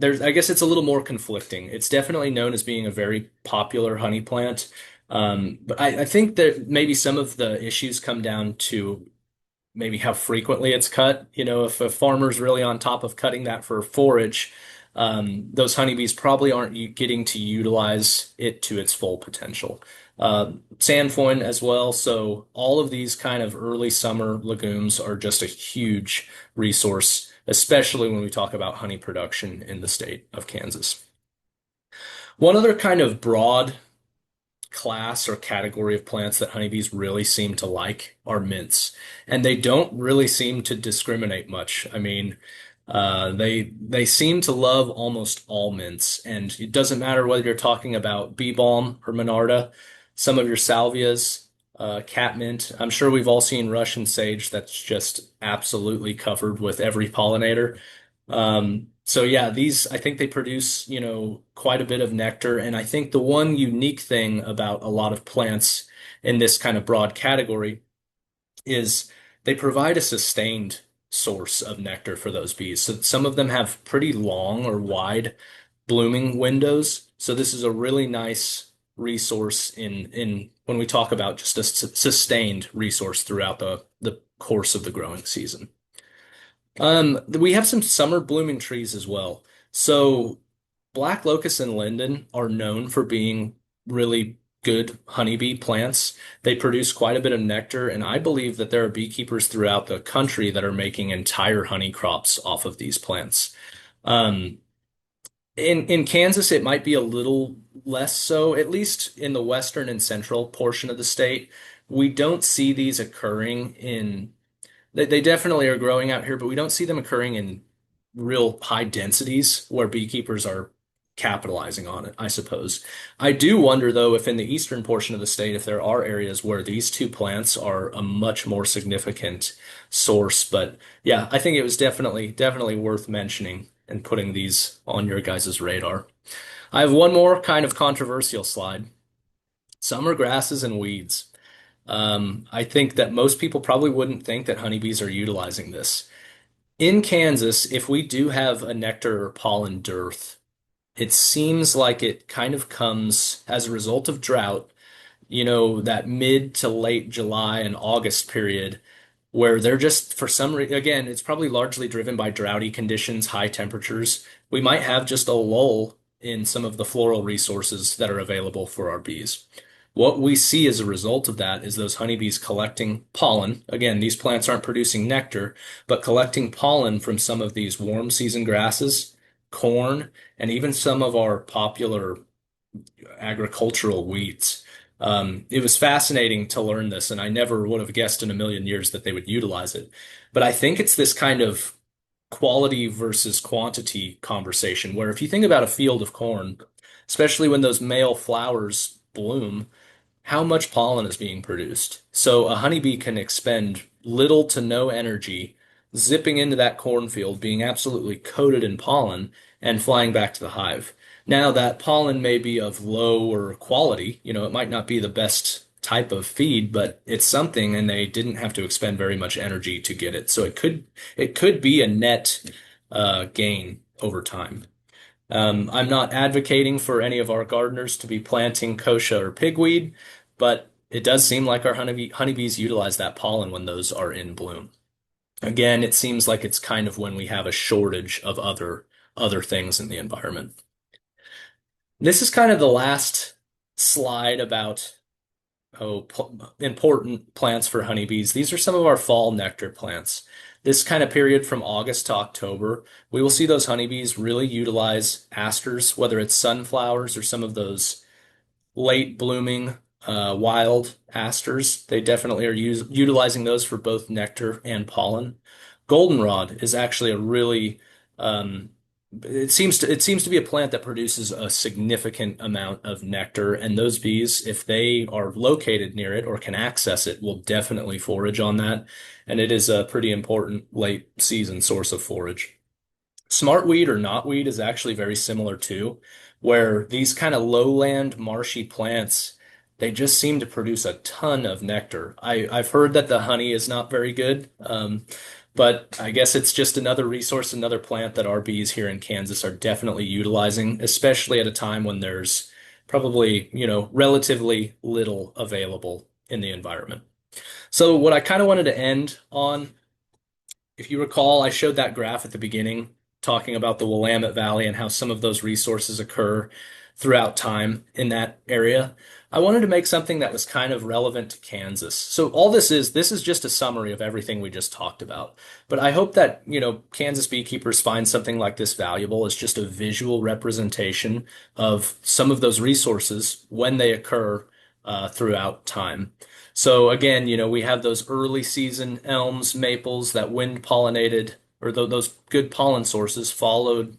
S2: I guess it's a little more conflicting. It's definitely known as being a very popular honey plant. But I think that maybe some of the issues come down to maybe how frequently it's cut. If a farmer's really on top of cutting that for forage, those honeybees probably aren't getting to utilize it to its full potential. Sandfoin as well. So all of these kind of early summer legumes are just a huge resource, especially when we talk about honey production in the state of Kansas. One other kind of broad class or category of plants that honeybees really seem to like are mints, and they don't really seem to discriminate much. I mean, they seem to love almost all mints, and it doesn't matter whether you're talking about bee balm or monarda, some of your salvias, catmint. I'm sure we've all seen Russian sage that's just absolutely covered with every pollinator. So yeah, these I think they produce, quite a bit of nectar. And I think the one unique thing about a lot of plants in this kind of broad category is they provide a sustained source of nectar for those bees. So some of them have pretty long or wide blooming windows. So this is a really nice resource in when we talk about just a sustained resource throughout the course of the growing season. We have some summer blooming trees as well. So black locust and linden are known for being really good honeybee plants. They produce quite a bit of nectar, and I believe that there are beekeepers throughout the country that are making entire honey crops off of these plants. Um, in Kansas, it might be a little less so, at least in the western and central portion of the state. We don't see these occurring in they definitely are growing out here, but we don't see them occurring in real high densities where beekeepers are capitalizing on it, I suppose. I do wonder, though, if in the eastern portion of the state, if there are areas where these two plants are a much more significant source. But yeah, I think it was definitely worth mentioning and putting these on your guys' radar. I have one more kind of controversial slide. Summer grasses and weeds. I think that most people probably wouldn't think that honeybees are utilizing this. In Kansas, if we do have a nectar or pollen dearth, it seems like it kind of comes as a result of drought, that mid to late July and August period where they're just, for some reason, again, it's probably largely driven by droughty conditions, high temperatures. We might have just a lull in some of the floral resources that are available for our bees. What we see as a result of that is those honeybees collecting pollen. Again, these plants aren't producing nectar, but collecting pollen from some of these warm season grasses, corn, and even some of our popular agricultural weeds. It was fascinating to learn this, and I never would have guessed in a million years that they would utilize it. But I think it's this kind of quality versus quantity conversation where if you think about a field of corn, especially when those male flowers bloom, how much pollen is being produced. So a honeybee can expend little to no energy zipping into that cornfield, being absolutely coated in pollen and flying back to the hive. Now that pollen may be of lower quality, it might not be the best type of feed, but it's something and they didn't have to expend very much energy to get it. So it could be a net gain over time. I'm not advocating for any of our gardeners to be planting kochia or pigweed, but it does seem like our honeybees utilize that pollen when those are in bloom. Again, it seems like it's kind of when we have a shortage of other things in the environment. This is kind of the last slide about important plants for honeybees. These are some of our fall nectar plants. This kind of period from August to October, we will see those honeybees really utilize asters, whether it's sunflowers or some of those late blooming wild asters. They definitely are utilizing those for both nectar and pollen. Goldenrod is actually a really it seems to be a plant that produces a significant amount of nectar, and those bees, if they are located near it or can access it, will definitely forage on that. And it is a pretty important late season source of forage. Smartweed or knotweed is actually very similar too, where these kind of lowland marshy plants, they just seem to produce a ton of nectar. I've heard that the honey is not very good, but I guess it's just another resource, another plant that our bees here in Kansas are definitely utilizing, especially at a time when there's probably, relatively little available in the environment. So what I kind of wanted to end on, if you recall, I showed that graph at the beginning talking about the Willamette Valley and how some of those resources occur throughout time in that area. I wanted to make something that was kind of relevant to Kansas. So all this is just a summary of everything we just talked about. But I hope that, Kansas beekeepers find something like this valuable as just a visual representation of some of those resources when they occur throughout time. So again, we have those early season elms, maples that wind pollinated, or those good pollen sources following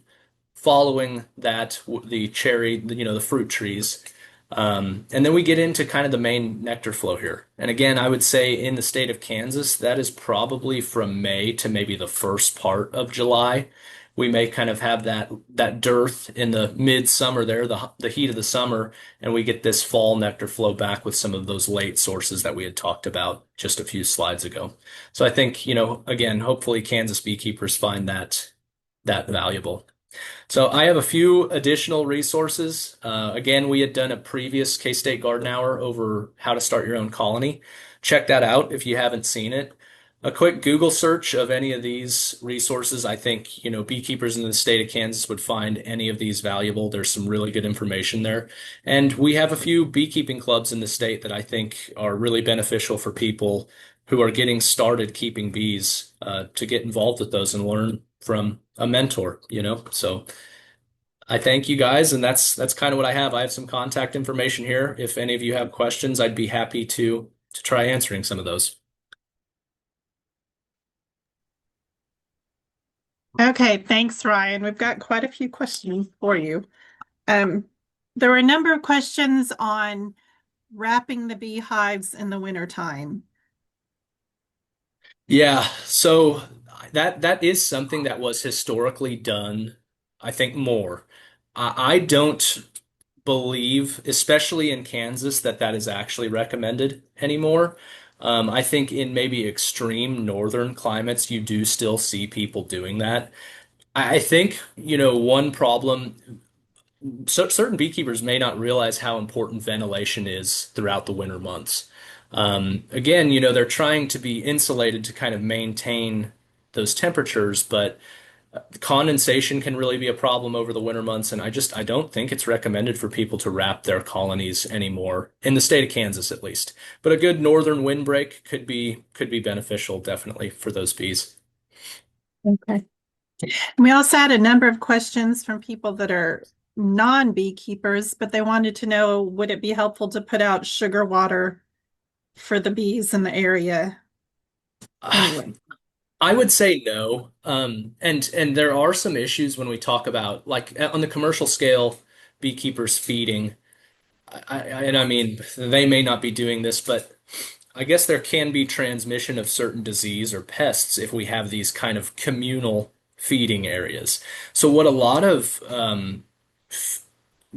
S2: that the cherry, the fruit trees. And then we get into kind of the main nectar flow here. And again, I would say in the state of Kansas, that is probably from May to maybe the first part of July. We may kind of have that dearth in the midsummer there, the heat of the summer, and we get this fall nectar flow back with some of those late sources that we had talked about just a few slides ago. So I think, again, hopefully Kansas beekeepers find that valuable. So I have a few additional resources. Again, we had done a previous K-State Garden Hour over how to start your own colony. Check that out if you haven't seen it. A quick Google search of any of these resources, I think, beekeepers in the state of Kansas would find any of these valuable. There's some really good information there. And we have a few beekeeping clubs in the state that I think are really beneficial for people who are getting started keeping bees, to get involved with those and learn from a mentor. So I thank you guys, and that's kind of what I have. I have some contact information here. If any of you have questions, I'd be happy to try answering some of those.
S3: Okay, thanks, Ryan. We've got quite a few questions for you. Um, there were a number of questions on wrapping the beehives in the wintertime.
S2: Yeah, so that is something that was historically done, I think more. I don't believe, especially in Kansas, that that is actually recommended anymore. I think in maybe extreme northern climates, you do still see people doing that. I think, one problem, so certain beekeepers may not realize how important ventilation is throughout the winter months. Again, they're trying to be insulated to kind of maintain those temperatures, but condensation can really be a problem over the winter months, and I don't think it's recommended for people to wrap their colonies anymore in the state of Kansas at least. But a good northern windbreak could be beneficial definitely for those bees.
S3: Okay. We also had a number of questions from people that are non-beekeepers, but they wanted to know, would it be helpful to put out sugar water for the bees in the area anyway?
S2: I would say no. And there are some issues when we talk about like on the commercial scale, beekeepers feeding. And I mean, they may not be doing this, but I guess there can be transmission of certain disease or pests if we have these kind of communal feeding areas. So what a lot of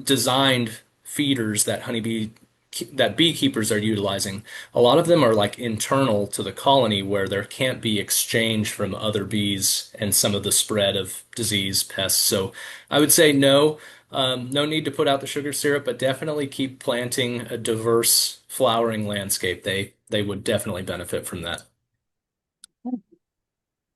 S2: designed feeders that beekeepers are utilizing, a lot of them are like internal to the colony where there can't be exchange from other bees and some of the spread of disease pests. So I would say no, no need to put out the sugar syrup, but definitely keep planting a diverse flowering landscape. They would definitely benefit from that.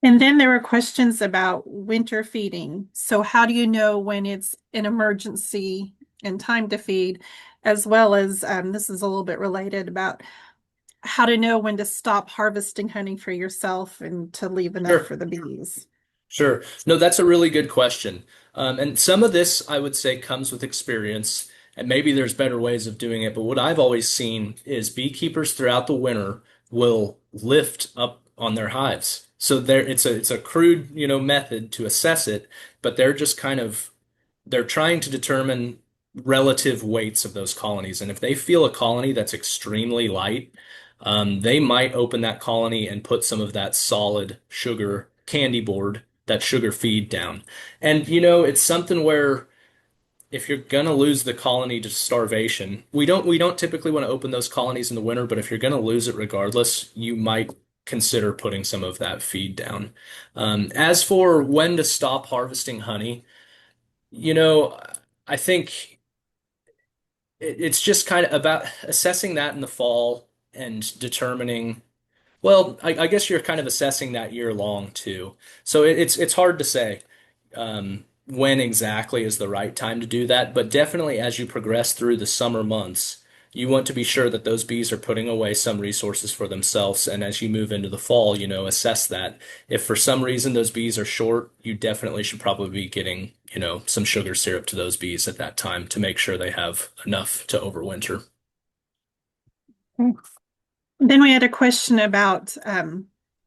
S3: And then there were questions about winter feeding. So how do you know when it's an emergency and time to feed, as well as this is a little bit related about how to know when to stop harvesting honey for yourself and to leave enough
S2: Sure.
S3: for the bees.
S2: Sure. No, that's a really good question. And some of this, I would say, comes with experience, and maybe there's better ways of doing it. But what I've always seen is beekeepers throughout the winter will lift up on their hives. So there, it's a crude, method to assess it, but they're trying to determine relative weights of those colonies. And if they feel a colony that's extremely light, they might open that colony and put some of that solid sugar candy board, that sugar feed down. And it's something where if you're gonna lose the colony to starvation, we don't typically want to open those colonies in the winter, but if you're gonna lose it regardless, you might consider putting some of that feed down. As for when to stop harvesting honey, you know, I think it's just kind of about assessing that in the fall and determining. Well, I guess you're kind of assessing that year long too. So it's hard to say when exactly is the right time to do that, but definitely as you progress through the summer months, you want to be sure that those bees are putting away some resources for themselves. And as you move into the fall, assess that. If for some reason those bees are short, you definitely should probably be getting, some sugar syrup to those bees at that time to make sure they have enough to overwinter.
S3: Then we had a question about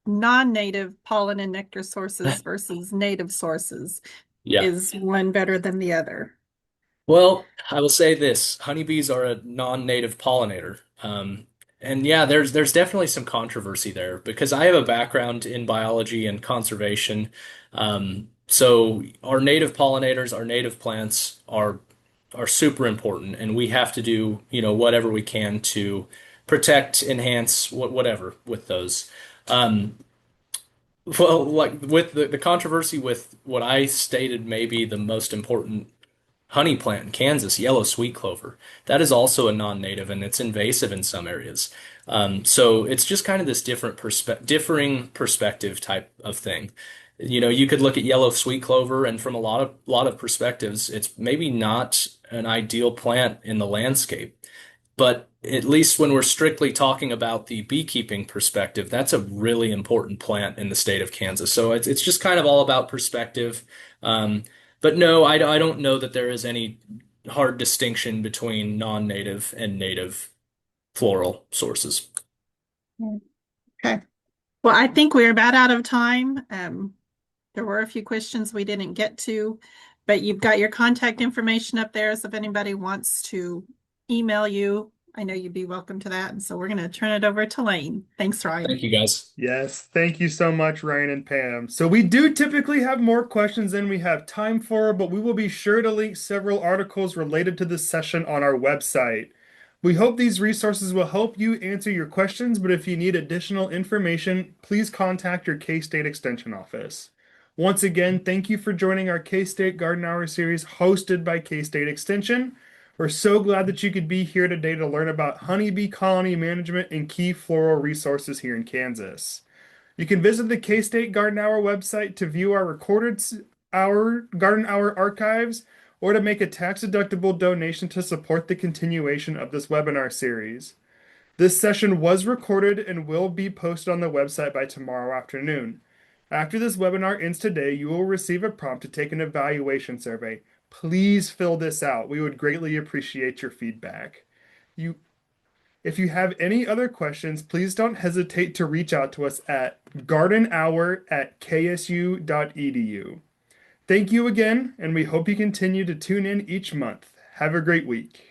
S3: non-native pollen and nectar sources versus native sources.
S2: Yeah.
S3: Is one better than the other?
S2: Well, I will say this, honeybees are a non-native pollinator. And yeah, there's definitely some controversy there because I have a background in biology and conservation. So our native pollinators, our native plants are super important, and we have to do, whatever we can to protect, enhance, whatever with those. Um, well, like with the controversy with what I stated may be the most important honey plant in Kansas, yellow sweet clover. That is also a non-native and it's invasive in some areas. So it's just kind of this differing perspective type of thing. You could look at yellow sweet clover, and from a lot of perspectives, it's maybe not an ideal plant in the landscape. But at least when we're strictly talking about the beekeeping perspective, that's a really important plant in the state of Kansas. So it's just kind of all about perspective. But no, I don't know that there is any hard distinction between non-native and native floral sources.
S3: Okay. Well, I think we're about out of time. There were a few questions we didn't get to, but you've got your contact information up there. So if anybody wants to email you I know you'd be welcome to that. And so we're going to turn it over to Lane. Thanks,
S2: Thank
S3: Ryan.
S2: you guys.
S1: Yes, thank you so much, Ryan and Pam. So we do typically have more questions than we have time for, but we will be sure to link several articles related to this session on our website. We hope these resources will help you answer your questions, but if you need additional information, please contact your K-State Extension office. Once again, thank you for joining our K-State Garden Hour series hosted by K-State Extension. We're so glad that you could be here today to learn about honeybee colony management and key floral resources here in Kansas. You can visit the K-State Garden Hour website to view our our Garden Hour archives or to make a tax-deductible donation to support the continuation of this webinar series. This session was recorded and will be posted on the website by tomorrow afternoon. After this webinar ends today, you will receive a prompt to take an evaluation survey. Please fill this out. We would greatly appreciate your feedback. You, if you have any other questions, please don't hesitate to reach out to us at gardenhour@ksu.edu. Thank you again, and we hope you continue to tune in each month. Have a great week.